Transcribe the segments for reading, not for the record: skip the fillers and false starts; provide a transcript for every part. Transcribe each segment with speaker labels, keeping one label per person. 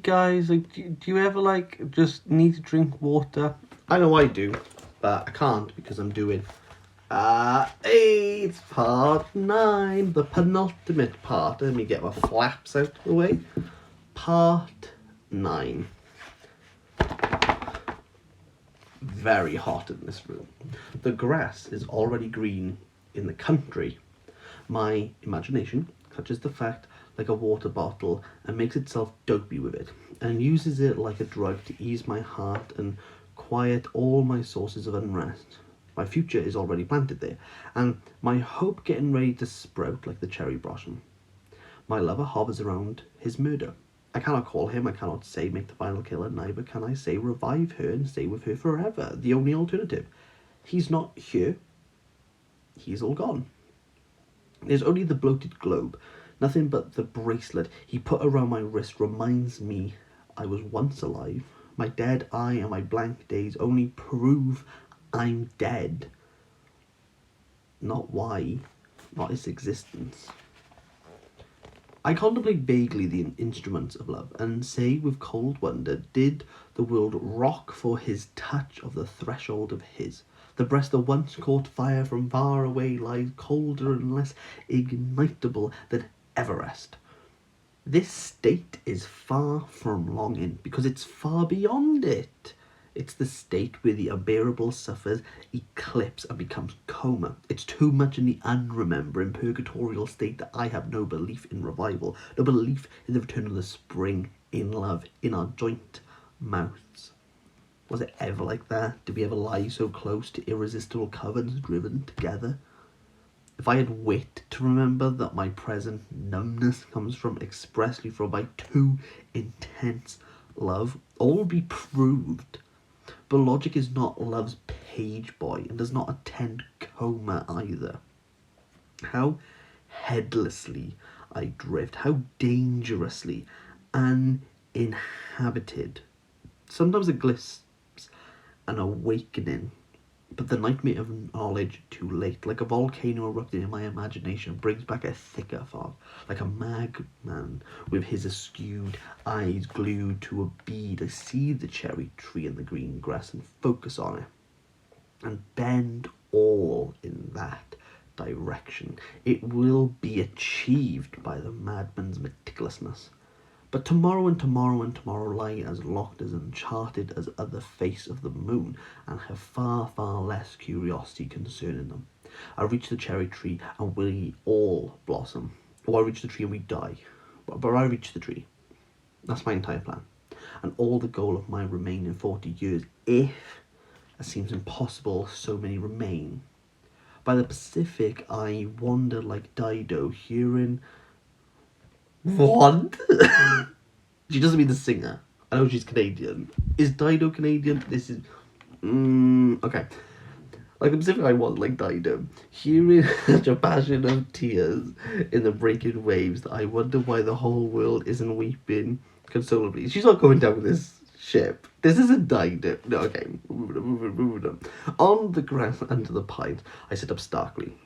Speaker 1: Guys, like, do you ever like just need to drink water? I know I do, but I can't because I'm doing it's part 9, the penultimate part. Let me get my flaps out of the way. Part 9. Very hot in this room. The grass is already green in the country. My imagination clutches the fact like a water bottle and makes itself dopey with it, and uses it like a drug to ease my heart and quiet all my sources of unrest. My future is already planted there, and my hope getting ready to sprout like the cherry blossom. My lover hovers around his murder. I cannot call him, I cannot say make the final killer, neither can I say revive her and stay with her forever. The only alternative. He's not here. He's all gone. There's only the bloated globe. Nothing but the bracelet he put around my wrist reminds me I was once alive. My dead eye and my blank days only prove I'm dead. Not why, not its existence. I contemplate vaguely the instruments of love, and say with cold wonder, did the world rock for his touch of the threshold of his? The breast that once caught fire from far away lies colder and less ignitable than Everest. This state is far from longing, because it's far beyond it. It's the state where the unbearable suffers eclipse and becomes coma. It's too much in the unremembering purgatorial state that I have no belief in revival, no belief in the return of the spring, in love, in our joint mouths. Was it ever like that? Did we ever lie so close to irresistible covenants driven together? If I had wit to remember that my present numbness comes from expressly from my too intense love, all would be proved. But logic is not love's page boy and does not attend coma either. How headlessly I drift, how dangerously uninhabited. Sometimes it glisps an awakening, but the nightmare of knowledge too late, like a volcano erupting in my imagination, brings back a thicker fog, like a madman with his askewed eyes glued to a bead. I see the cherry tree and the green grass and focus on it, and bend all in that direction. It will be achieved by the madman's meticulousness. But tomorrow and tomorrow and tomorrow lie as locked, as uncharted as other face of the moon, and have far, far less curiosity concerning them. I reach the cherry tree and we all blossom. Or I reach the tree and we die. But I reach the tree. That's my entire plan. And all the goal of my remaining 40 years, if, as seems impossible, so many remain. By the Pacific I wander like Dido, hearing... What? She doesn't mean the singer. I know she's Canadian. Is Dido Canadian? This is... okay. Like the Pacific I want, like Dido. Hearing such a passion of tears in the breaking waves that I wonder why the whole world isn't weeping consolably. She's not going down with this ship. This isn't Dido. No, okay. Moving on. On the grass under the pines, I sit up starkly.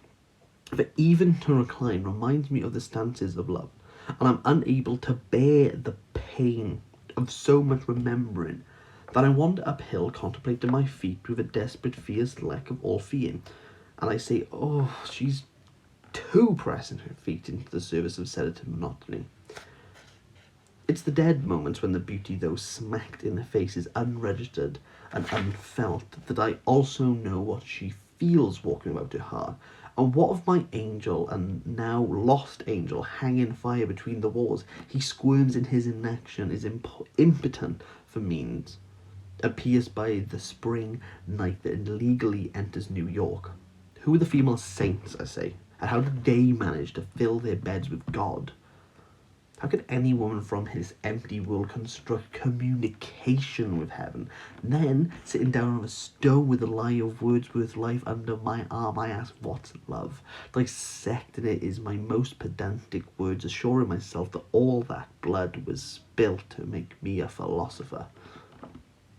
Speaker 1: For even to recline reminds me of the stances of love, and I'm unable to bear the pain of so much remembering that I wander uphill, contemplating my feet with a desperate, fierce lack of all feeling. And I say, oh, she's too pressing her feet into the service of sedative monotony. It's the dead moments when the beauty, though smacked in the face, is unregistered and unfelt, that I also know what she feels walking about her heart. And what of my angel, and now lost angel, hanging fire between the walls? He squirms in his inaction, is impotent for means, appears by the spring night that illegally enters New York. Who are the female saints, I say, and how did they manage to fill their beds with God? How could any woman from his empty world construct communication with heaven? Then, sitting down on a stone with the lie of Wordsworth's life under my arm, I ask, what's love? Dissecting it is my most pedantic words, assuring myself that all that blood was spilt to make me a philosopher.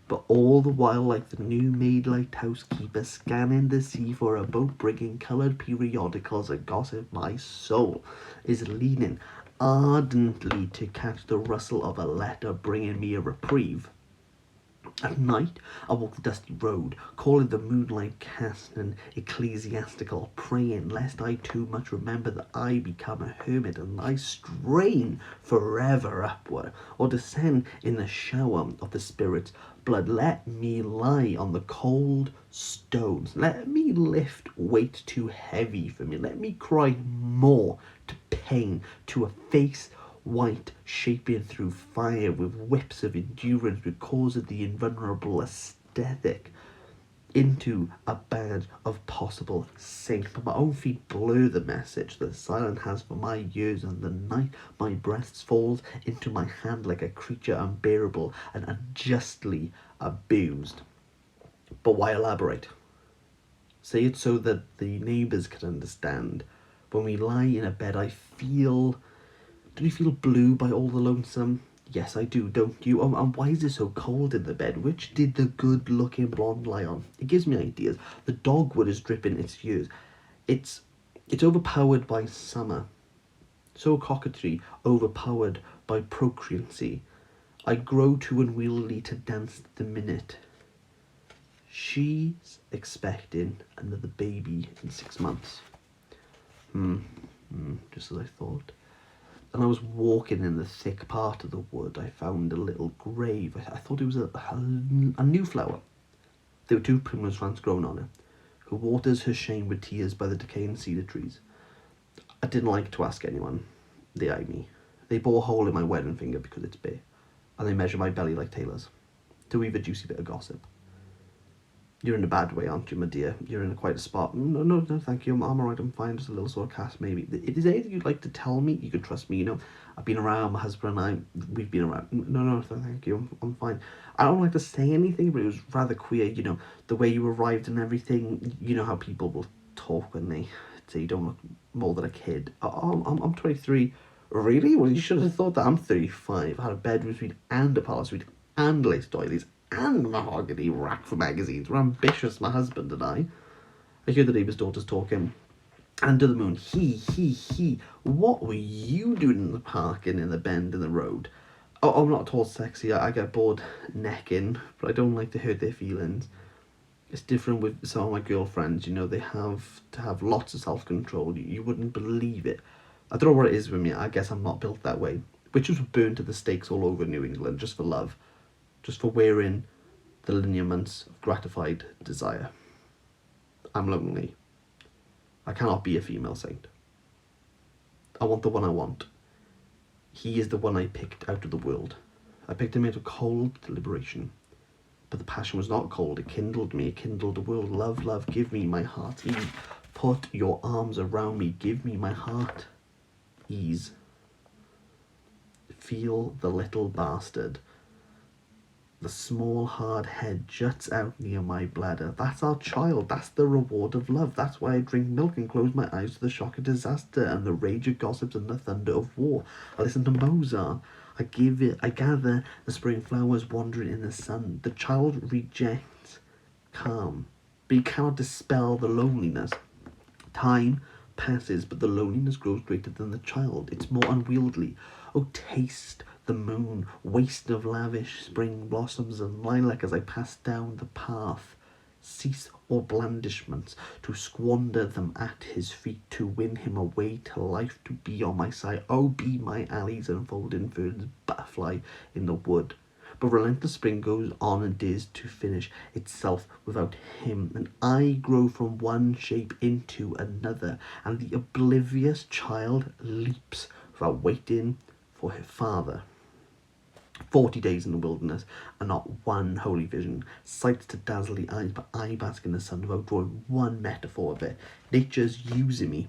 Speaker 1: But all the while, like the new-made lighthouse keeper scanning the sea for a boat bringing coloured periodicals and gossip, my soul is leaning ardently to catch the rustle of a letter bringing me a reprieve. At night, I walk the dusty road, calling the moonlight cast an ecclesiastical, praying lest I too much remember that I become a hermit and lie strain forever upward, or descend in the shower of the spirit's blood. Let me lie on the cold stones. Let me lift weight too heavy for me. Let me cry more to pain, to a face white, shaping through fire with whips of endurance because of the invulnerable aesthetic, into a badge of possible saint. But my own feet blur the message that silence has for my years, and the night my breath falls into my hand like a creature unbearable and unjustly abused. But why elaborate? Say it so that the neighbours can understand. When we lie in a bed, I feel... Do you feel blue by all the lonesome? Yes, I do, don't you? And why is it so cold in the bed? Which did the good-looking blonde lie on? It gives me ideas. The dogwood is dripping its years. It's overpowered by summer. So coquetry, overpowered by procreancy. I grow too unwieldy to dance the minute. She's expecting another baby in 6 months. Just as I thought. And I was walking in the thick part of the wood. I found a little grave. I thought it was a new flower. There were 2 primrose plants growing on it, who waters her shame with tears by the decaying cedar trees. I didn't like to ask anyone. They eyed me. They bore a hole in my wedding finger because it's bare, and they measure my belly like tailors, to weave a juicy bit of gossip. You're in a bad way, aren't you, my dear? You're in quite a spot. No, thank you. I'm alright, I'm fine. Just a little sore cast, maybe. If there's anything you'd like to tell me, you can trust me, I've been around, my husband and we've been around. No, thank you. I'm fine. I don't like to say anything, but it was rather queer, the way you arrived and everything. You know how people will talk when they say you don't look more than a kid. I'm 23. Really? Well, you should have thought that. I'm 35. I had a bedroom suite and a parlour suite and lace doilies and a mahogany rack for magazines. We're ambitious, my husband and I. I hear the neighbour's daughters talking. Under the moon, he. What were you doing in the park and in the bend in the road? Oh, I'm not at all sexy. I get bored necking, but I don't like to hurt their feelings. It's different with some of my girlfriends, they have to have lots of self-control. You wouldn't believe it. I don't know what it is with me. I guess I'm not built that way. Witches were burned to the stakes all over New England just for love. Just for wearing the lineaments of gratified desire. I'm lonely. I cannot be a female saint. I want the one I want. He is the one I picked out of the world. I picked him out of cold deliberation. But the passion was not cold. It kindled me. It kindled the world. Love, give me my heart. Ease. Put your arms around me. Give me my heart. Ease. Feel the little bastard. The small hard head juts out near my bladder. That's our child. That's the reward of love. That's why I drink milk and close my eyes to the shock of disaster and the rage of gossips and the thunder of war. I listen to Mozart. I gather the spring flowers wandering in the sun. The child rejects calm, but he cannot dispel the loneliness. Time passes, but the loneliness grows greater than the child. It's more unwieldy. Oh, taste the moon, waste of lavish spring blossoms and lilac as I pass down the path. Cease all blandishments, to squander them at his feet, to win him away to life, to be on my side. Oh, be my alleys unfolding ferns, butterfly in the wood. But relentless spring goes on and dares to finish itself without him, and I grow from one shape into another, and the oblivious child leaps without waiting for her father. 40 days in the wilderness, and not one holy vision. Sights to dazzle the eyes, but I bask in the sun without drawing one metaphor of it. Nature's using me.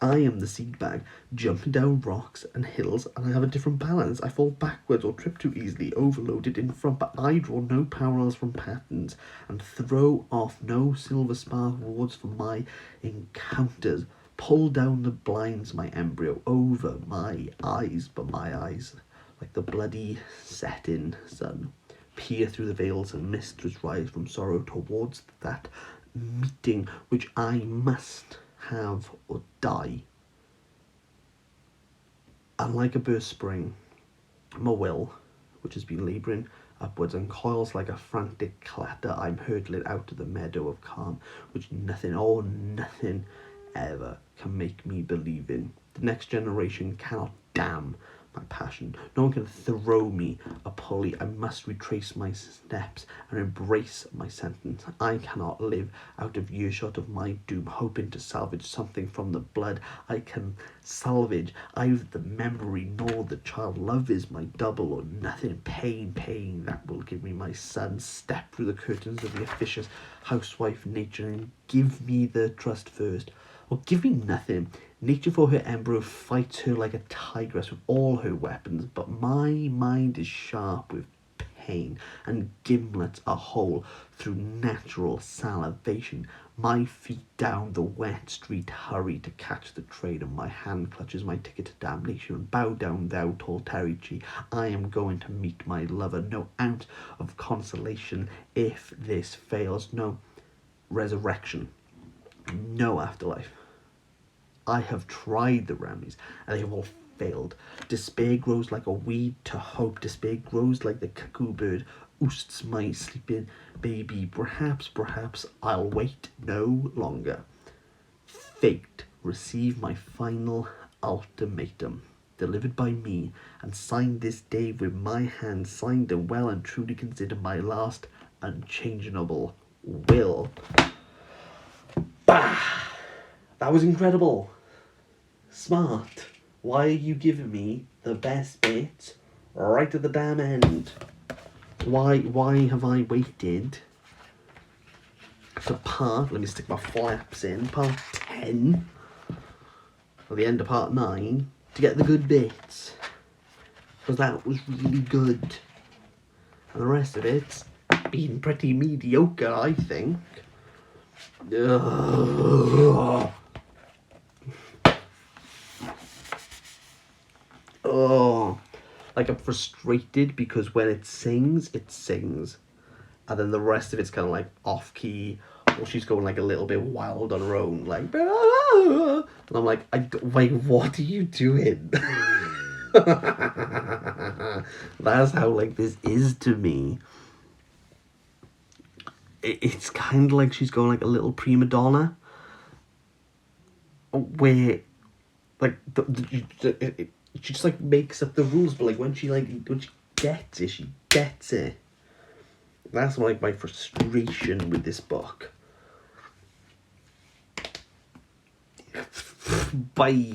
Speaker 1: I am the seed bag, jumping down rocks and hills, and I have a different balance. I fall backwards or trip too easily, overloaded in front, but I draw no parallels from patterns, and throw off no silver spark rewards for my encounters. Pull down the blinds, my embryo, over my eyes, but my eyes, like the bloody setting sun, peer through the veils and mist which rise from sorrow towards that meeting which I must have or die. And like a burst spring, my will, which has been labouring upwards and coils like a frantic clatter, I'm hurtling out of the meadow of calm, which nothing, oh nothing, ever can make me believe in. The next generation cannot damn my passion. No one can throw me a pulley. I must retrace my steps and embrace my sentence. I cannot live out of earshot of my doom, hoping to salvage something from the blood I can salvage. Either the memory nor the child. Love is my double or nothing. Pain that will give me my son. Step through the curtains of the officious housewife nature and give me the trust first. Or give me nothing. Nature for her embryo fights her like a tigress with all her weapons, but my mind is sharp with pain, and gimlets are whole through natural salivation. My feet down the wet street hurry to catch the train, and my hand clutches my ticket to damnation. Bow down, thou tall Terrici, I am going to meet my lover. No ounce of consolation if this fails, no resurrection, no afterlife. I have tried the remedies, and they have all failed. Despair grows like a weed to hope. Despair grows like the cuckoo bird oosts my sleeping baby. Perhaps I'll wait no longer. Fate, receive my final ultimatum, delivered by me, and signed this day with my hand, signed and well and truly considered my last unchangeable will. Bah! That was incredible. Smart. Why are you giving me the best bit right at the damn end? Why have I waited to part, let me stick my flaps in, part 10, or the end of part 9, to get the good bits? Because that was really good. And the rest of it's been pretty mediocre, I think. Ugh. Oh, like I'm frustrated because when it sings, and then the rest of it's kind of like off key, or she's going like a little bit wild on her own, like, and I'm like, wait, what are you doing? That's how like this is to me. It's kind of like she's going like a little prima donna, where like she just like makes up the rules, but like when she gets it, she gets it. That's like my frustration with this book. Bye.